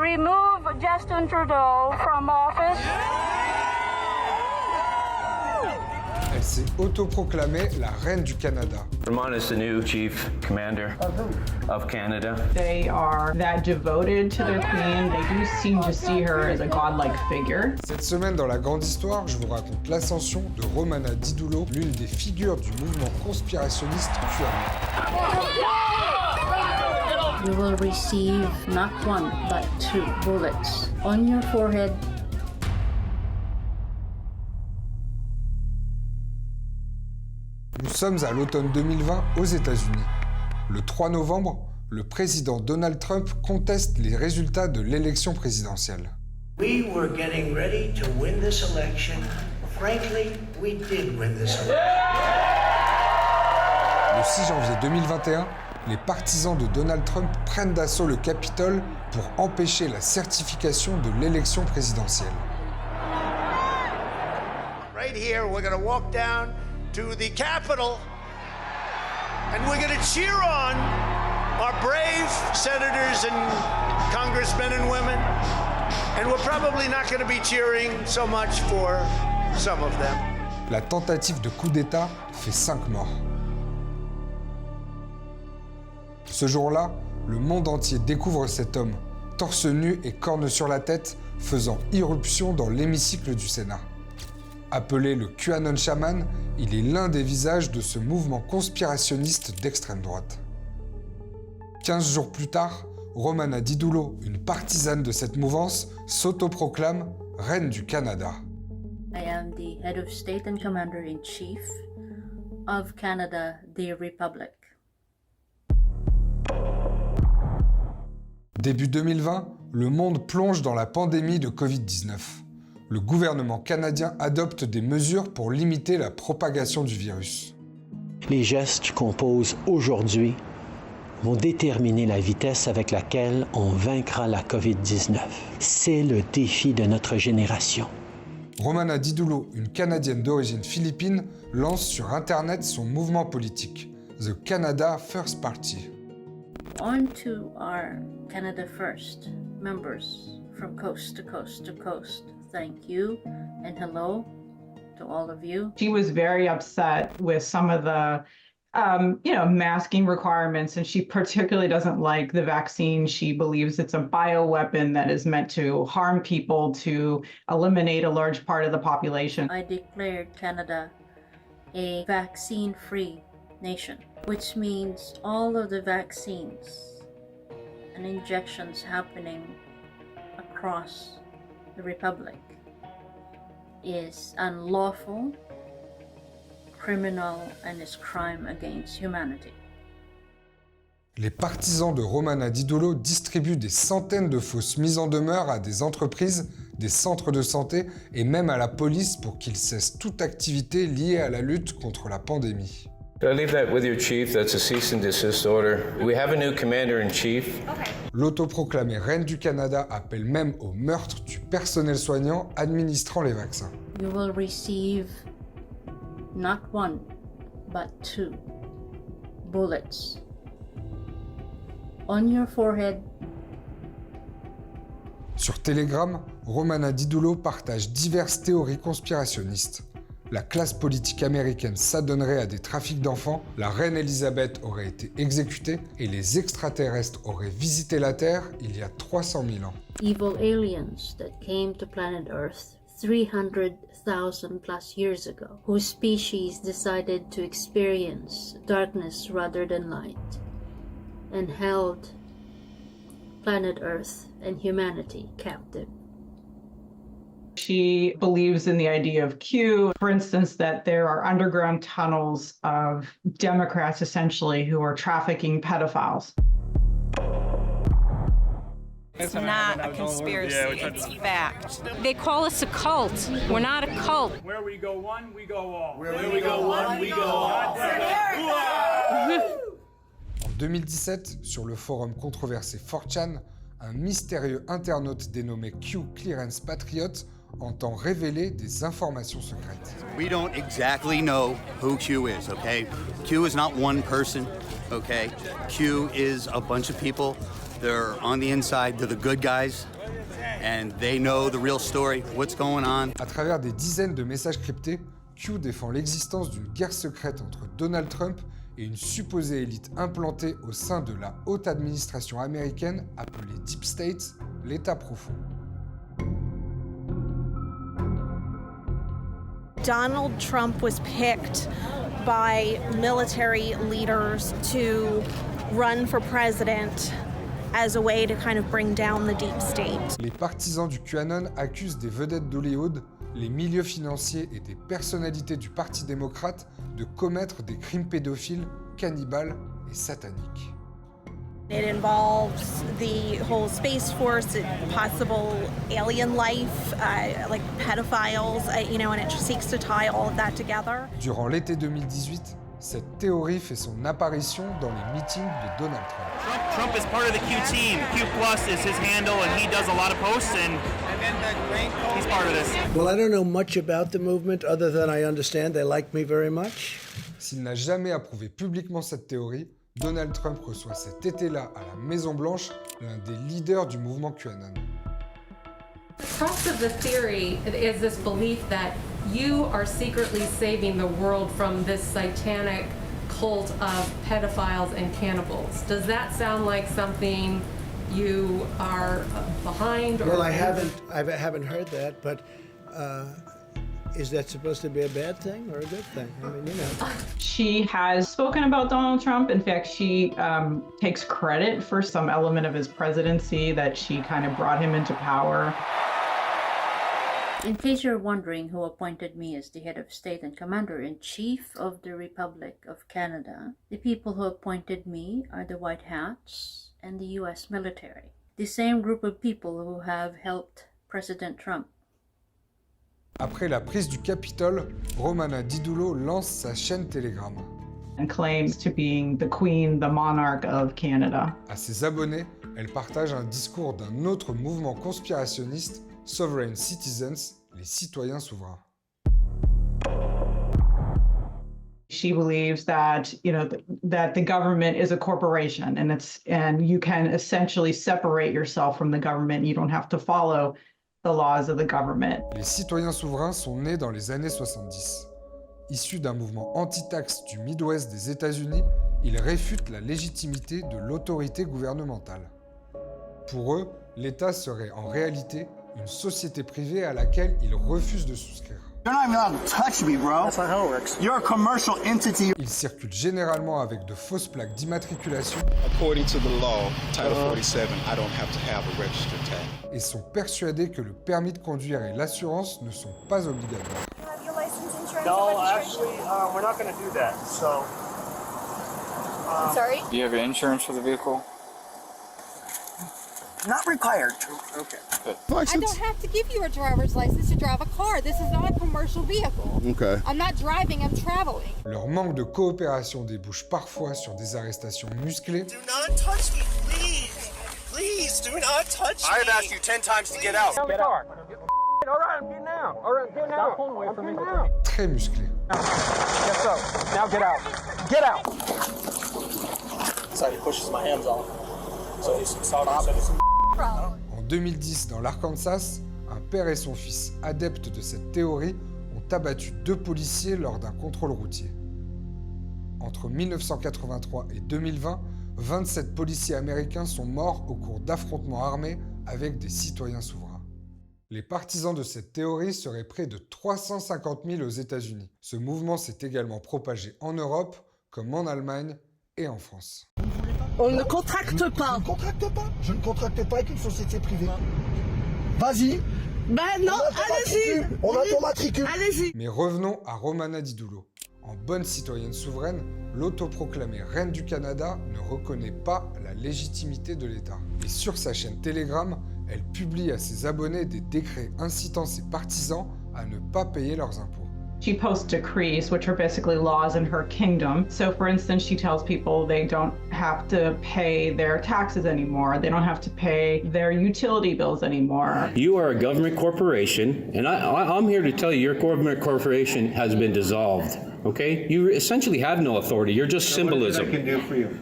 remove Justin Trudeau from office. Elle s'est autoproclamée la reine du Canada. Romana is the new chief commander of Canada. They are that devoted to their queen. They do seem to see her as a godlike figure. Cette semaine dans la grande histoire, je vous raconte l'ascension de Romana Didulo, l'une des figures du mouvement conspirationniste QAnon. You will receive not one, but 2 bullets on your forehead. Nous sommes à l'automne 2020 aux États-Unis. Le 3 novembre, le président Donald Trump conteste les résultats de l'élection présidentielle. We were getting ready to win this election. Frankly, we did win this election. Le 6 janvier 2021, les partisans de Donald Trump prennent d'assaut le Capitole pour empêcher la certification de l'élection présidentielle. Right here, we're going to walk down to the Capitol, and we're going to cheer on our brave senators and congressmen and women, and we're probably not going to be cheering so much for some of them. La tentative de coup d'État fait 5 morts. Ce jour-là, le monde entier découvre cet homme, torse nu et corne sur la tête, faisant irruption dans l'hémicycle du Sénat. Appelé le QAnon Shaman, il est l'un des visages de ce mouvement conspirationniste d'extrême droite. 15 jours plus tard, Romana Didulo, une partisane de cette mouvance, s'autoproclame reine du Canada. I am the head of state and commander-in-chief of Canada, the Republic. Début 2020, le monde plonge dans la pandémie de Covid-19. Le gouvernement canadien adopte des mesures pour limiter la propagation du virus. Les gestes qu'on pose aujourd'hui vont déterminer la vitesse avec laquelle on vaincra la COVID-19. C'est le défi de notre génération. Romana Didulo, une Canadienne d'origine philippine, lance sur Internet son mouvement politique, The Canada First Party. On to our Canada First members from coast to coast to coast. Thank you and hello to all of you. She was very upset with some of the masking requirements, and she particularly doesn't like the vaccine. She believes it's a bioweapon that is meant to harm people, to eliminate a large part of the population. I declared Canada a vaccine-free nation, which means all of the vaccines and injections happening across the Republic is unlawful, criminal, and is crime against humanity. Les partisans de Romana Didulo distribuent des centaines de fausses mises en demeure à des entreprises, des centres de santé et même à la police pour qu'ils cessent toute activité liée à la lutte contre la pandémie. I leave that with your chief. That's a cease and desist order. We have a new commander-in-chief. L'autoproclamée reine du Canada appelle même au meurtre du personnel soignant administrant les vaccins. You will receive not one, but 2 bullets on your forehead. Sur Telegram, Romana Didulo partage diverses théories conspirationnistes. La classe politique américaine s'adonnerait à des trafics d'enfants, la reine Elisabeth aurait été exécutée et les extraterrestres auraient visité la Terre il y a 300 000 ans. Evil aliens that came to planet Earth 300,000 plus years ago, whose species decided to experience darkness rather than light, and held planet Earth and humanity captive. She believes in the idea of Q, for instance, that there are underground tunnels of Democrats, essentially, who are trafficking pedophiles. It's not a conspiracy, it's fact. They call us a cult. We're not a cult. Where we go one, we go all. Where we go one, we go all. En 2017, sur le forum controversé 4chan, un mystérieux internaute dénommé Q Clearance Patriot entend révéler des informations secrètes. We don't exactly know who Q is, okay? Q is not one person, okay? Q is a bunch of people They're on the inside, they're the good guys, and they know the real story, what's going on. À travers des dizaines de messages cryptés, Q défend l'existence d'une guerre secrète entre Donald Trump et une supposée élite implantée au sein de la haute administration américaine appelée Deep State, l'État profond. Donald Trump was picked by military leaders to run for president as a way to kind of bring down the deep state. Les partisans du QAnon accusent des vedettes d'Hollywood, les milieux financiers et des personnalités du Parti démocrate de commettre des crimes pédophiles, cannibales et sataniques. It involves the whole Space Force, possible alien life, like pedophiles, and it seeks to tie all of that together. Durant l'été 2018, cette théorie fait son apparition dans les meetings de Donald Trump. Trump is part of the Q team. Q Plus is his handle, and he does a lot of posts, and he's part of this. Well, I don't know much about the movement other than I understand they like me very much. S'il n'a jamais approuvé publiquement cette théorie, Donald Trump reçoit cet été-là à la Maison-Blanche l'un des leaders du mouvement QAnon. The crux of the theory is this belief that you are secretly saving the world from this satanic cult of pedophiles and cannibals. Does that sound like something you are behind? Well, I haven't heard that, but is that supposed to be a bad thing or a good thing? I mean, She has spoken about Donald Trump. In fact, she takes credit for some element of his presidency that she kind of brought him into power. In case you're wondering who appointed me as the head of state and commander-in-chief of the Republic of Canada, the people who appointed me are the White Hats and the U.S. military, the same group of people who have helped President Trump. Après la prise du Capitole, Romana Didulo lance sa chaîne Telegram. And claims to being the queen, the monarch of Canada. À ses abonnés, elle partage un discours d'un autre mouvement conspirationniste, Sovereign Citizens, les citoyens souverains. She believes that, that the government is a corporation and you can essentially separate yourself from the government. You don't have to follow the laws of the government. Les citoyens souverains sont nés dans les années 70. Issus d'un mouvement anti-taxe du Midwest des États-Unis, ils réfutent la légitimité de l'autorité gouvernementale. Pour eux, l'État serait en réalité une société privée à laquelle ils refusent de souscrire. You're not even allowed to touch me, bro. That's not how it works. You're a commercial entity. Ils circulent généralement avec de fausses plaques d'immatriculation. According to the law, Title 47, I don't have to have a registered tag. Et sont persuadés que le permis de conduire et l'assurance ne sont pas obligatoires. No, actually, we're not going to do that. So. Sorry? Do you have insurance for the vehicle? Not required. Okay. I don't have to give you a driver's license to drive a car. This is not a commercial vehicle. Okay. I'm not driving, I'm traveling. Leur manque de coopération débouche parfois sur des arrestations musclées. Do not touch me, please. Please, do not touch me. I've asked you 10 times to get out. Get out. All right, I'm getting out. All right, get out. Stop pulling away from me. Très musclées. Yes, so. Now get out. Get out. So he pushes my hands off. So he's En 2010, dans l'Arkansas, un père et son fils, adeptes de cette théorie, ont abattu 2 policiers lors d'un contrôle routier. Entre 1983 et 2020, 27 policiers américains sont morts au cours d'affrontements armés avec des citoyens souverains. Les partisans de cette théorie seraient près de 350 000 aux États-Unis. Ce mouvement s'est également propagé en Europe, comme en Allemagne et en France. On ne contracte pas. Je ne contracte pas. Je ne contracte pas avec une société privée. Vas-y. Ben non, allez-y. On a ton matricule. Allez-y. Mais revenons à Romana Didulo. En bonne citoyenne souveraine, l'autoproclamée reine du Canada ne reconnaît pas la légitimité de l'État. Et sur sa chaîne Telegram, elle publie à ses abonnés des décrets incitant ses partisans à ne pas payer leurs impôts. She posts decrees, which are basically laws in her kingdom. So, for instance, she tells people they don't have to pay their taxes anymore. They don't have to pay their utility bills anymore. You are a government corporation, and I'm here to tell you your government corporation has been dissolved, okay? You essentially have no authority. You're just symbolism. What is it I can do for you?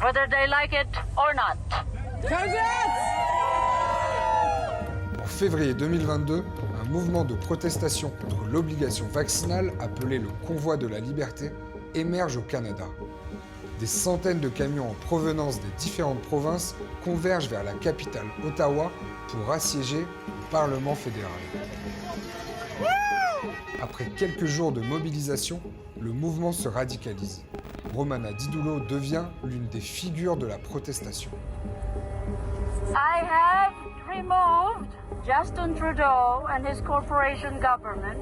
whether they like it or not. En février 2022, un mouvement de protestation contre l'obligation vaccinale, appelé le Convoi de la Liberté, émerge au Canada. Des centaines de camions en provenance des différentes provinces convergent vers la capitale Ottawa pour assiéger le Parlement fédéral. Après quelques jours de mobilisation, le mouvement se radicalise. Romana Didulo devient l'une des figures de la protestation. I have removed Justin Trudeau and his corporation government.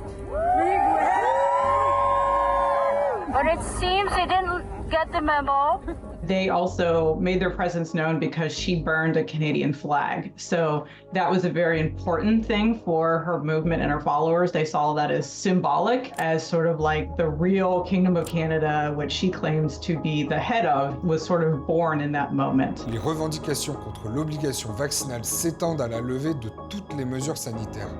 But it seems he didn't get the memo. They also made their presence known because she burned a Canadian flag. So that was a very important thing for her movement and her followers. They saw that as symbolic, as sort of like the real Kingdom of Canada, which she claims to be the head of, was sort of born in that moment. Les revendications contre l'obligation vaccinale s'étendent à la levée de toutes les mesures sanitaires.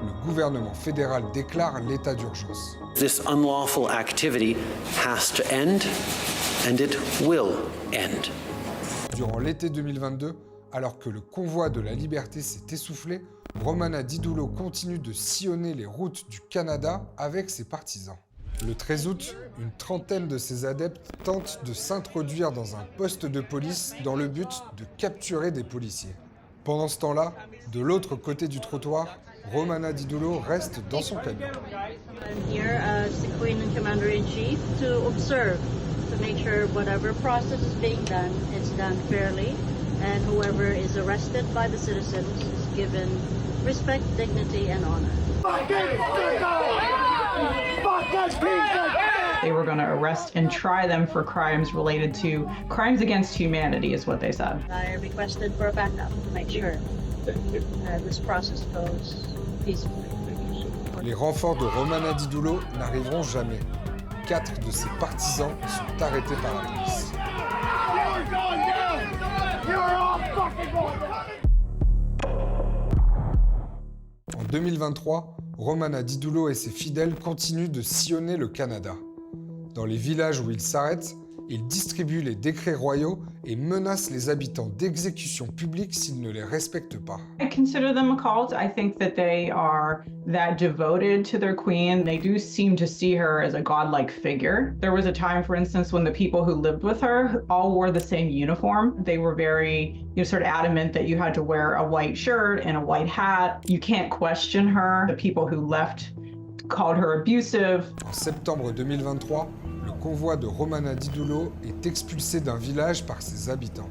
Le gouvernement fédéral déclare l'état d'urgence. This unlawful activity has to end, and it will end. Durant l'été 2022, alors que le convoi de la liberté s'est essoufflé, Romana Didulo continue de sillonner les routes du Canada avec ses partisans. Le 13 août, une trentaine de ses adeptes tentent de s'introduire dans un poste de police dans le but de capturer des policiers. Pendant ce temps-là, de l'autre côté du trottoir, Romana Didulo reste dans son camion. I'm here as the Queen and Commander-in-Chief to observe, to make sure whatever process is being done, it's done fairly, and whoever is arrested by the citizens is given respect, dignity, and honor. They were going to arrest and try them for crimes related to crimes against humanity, is what they said. I requested for a backup to make sure this process goes peacefully. Les renforts de Romana Didulo n'arriveront jamais. 4 de ses partisans sont arrêtés par la police. En 2023, Romana Didulo et ses fidèles continuent de sillonner le Canada. Dans les villages où ils s'arrêtent, ils distribuent les décrets royaux et menacent les habitants d'exécution publique s'ils ne les respectent pas. I consider them a cult. I think that they are that devoted to their queen. They do seem to see her as a godlike figure. There was a time, for instance, when the people who lived with her all wore the same uniform. They were very, sort of adamant that you had to wear a white shirt and a white hat. You can't question her. The people who left called her abusive. En septembre 2023, le convoi de Romana Didulo est expulsé d'un village par ses habitants.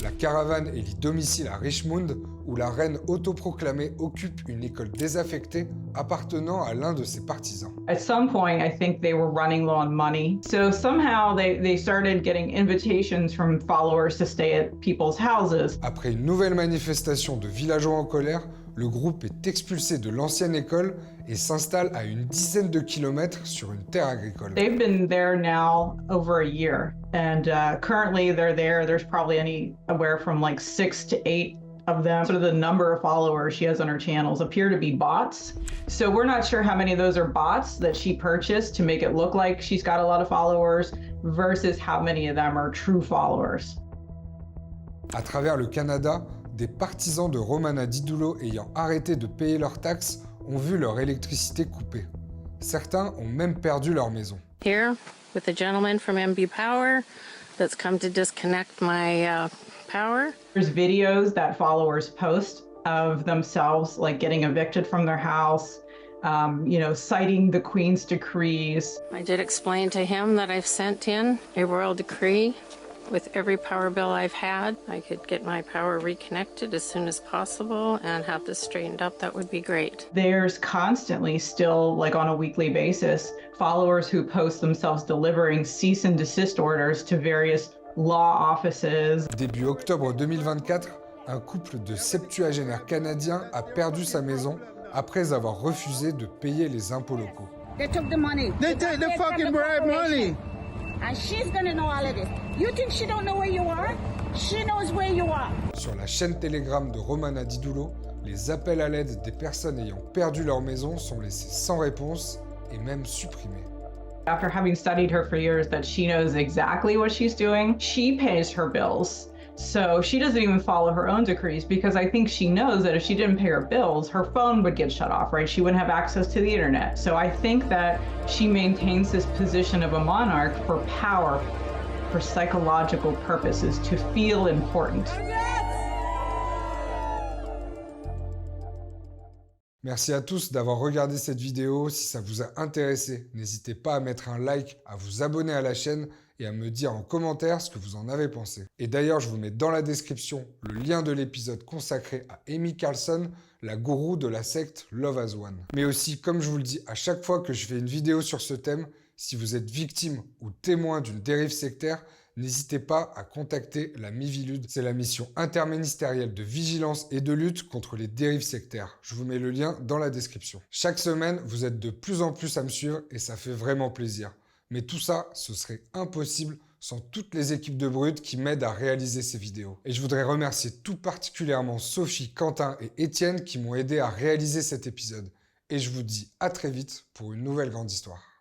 La caravane élit domicile à Richmond, où la reine autoproclamée occupe une école désaffectée appartenant à l'un de ses partisans. At some point, I think they were running low on money. So somehow they started getting invitations from followers to stay at people's houses. Après une nouvelle manifestation de villageois en colère, le groupe est expulsé de l'ancienne école et s'installe à une dizaine de kilomètres sur une terre agricole. They've been there now over a year, and currently they're there. There's probably anywhere from like 6 to 8 of them. Sort of the number of followers she has on her channels appear to be bots. So we're not sure how many of those are bots that she purchased to make it look like she's got a lot of followers versus how many of them are true followers. À travers le Canada, des partisans de Romana Didulo ayant arrêté de payer leurs taxes ont vu leur électricité coupée. Certains ont même perdu leur maison. Here with a gentleman from MB Power that's come to disconnect my power. There's videos that followers post of themselves like getting evicted from their house, citing the Queen's decrees. I did explain to him that I've sent in a royal decree with every power bill I've had. I could get my power reconnected as soon as possible and have this straightened up. That would be great. There's constantly still, like on a weekly basis, followers who post themselves delivering cease and desist orders to various law offices. Début octobre 2024, un couple de septuagénaires canadiens a perdu sa maison après avoir refusé de payer les impôts locaux. They took the money. They take the fucking bribe money. And she's gonna know all of this. You think she don't know where you are? She knows where you are. Sur la chaîne Telegram de Romana Didulo, les appels à l'aide des personnes ayant perdu leur maison sont laissés sans réponse et même supprimés. After having studied her for years, that she knows exactly what she's doing. She pays her bills. So she doesn't even follow her own decrees because I think she knows that if she didn't pay her bills, her phone would get shut off, right? She wouldn't have access to the internet. So I think that she maintains this position of a monarch for power, for psychological purposes, to feel important. Merci à tous d'avoir regardé cette vidéo. Si ça vous a intéressé, n'hésitez pas à mettre un like, à vous abonner à la chaîne et à me dire en commentaire ce que vous en avez pensé. Et d'ailleurs, je vous mets dans la description le lien de l'épisode consacré à Amy Carlson, la gourou de la secte Love As One. Mais aussi, comme je vous le dis à chaque fois que je fais une vidéo sur ce thème, si vous êtes victime ou témoin d'une dérive sectaire, n'hésitez pas à contacter la Miviludes. C'est la mission interministérielle de vigilance et de lutte contre les dérives sectaires. Je vous mets le lien dans la description. Chaque semaine, vous êtes de plus en plus à me suivre et ça fait vraiment plaisir. Mais tout ça, ce serait impossible sans toutes les équipes de Brut qui m'aident à réaliser ces vidéos. Et je voudrais remercier tout particulièrement Sophie, Quentin et Étienne qui m'ont aidé à réaliser cet épisode. Et je vous dis à très vite pour une nouvelle grande histoire.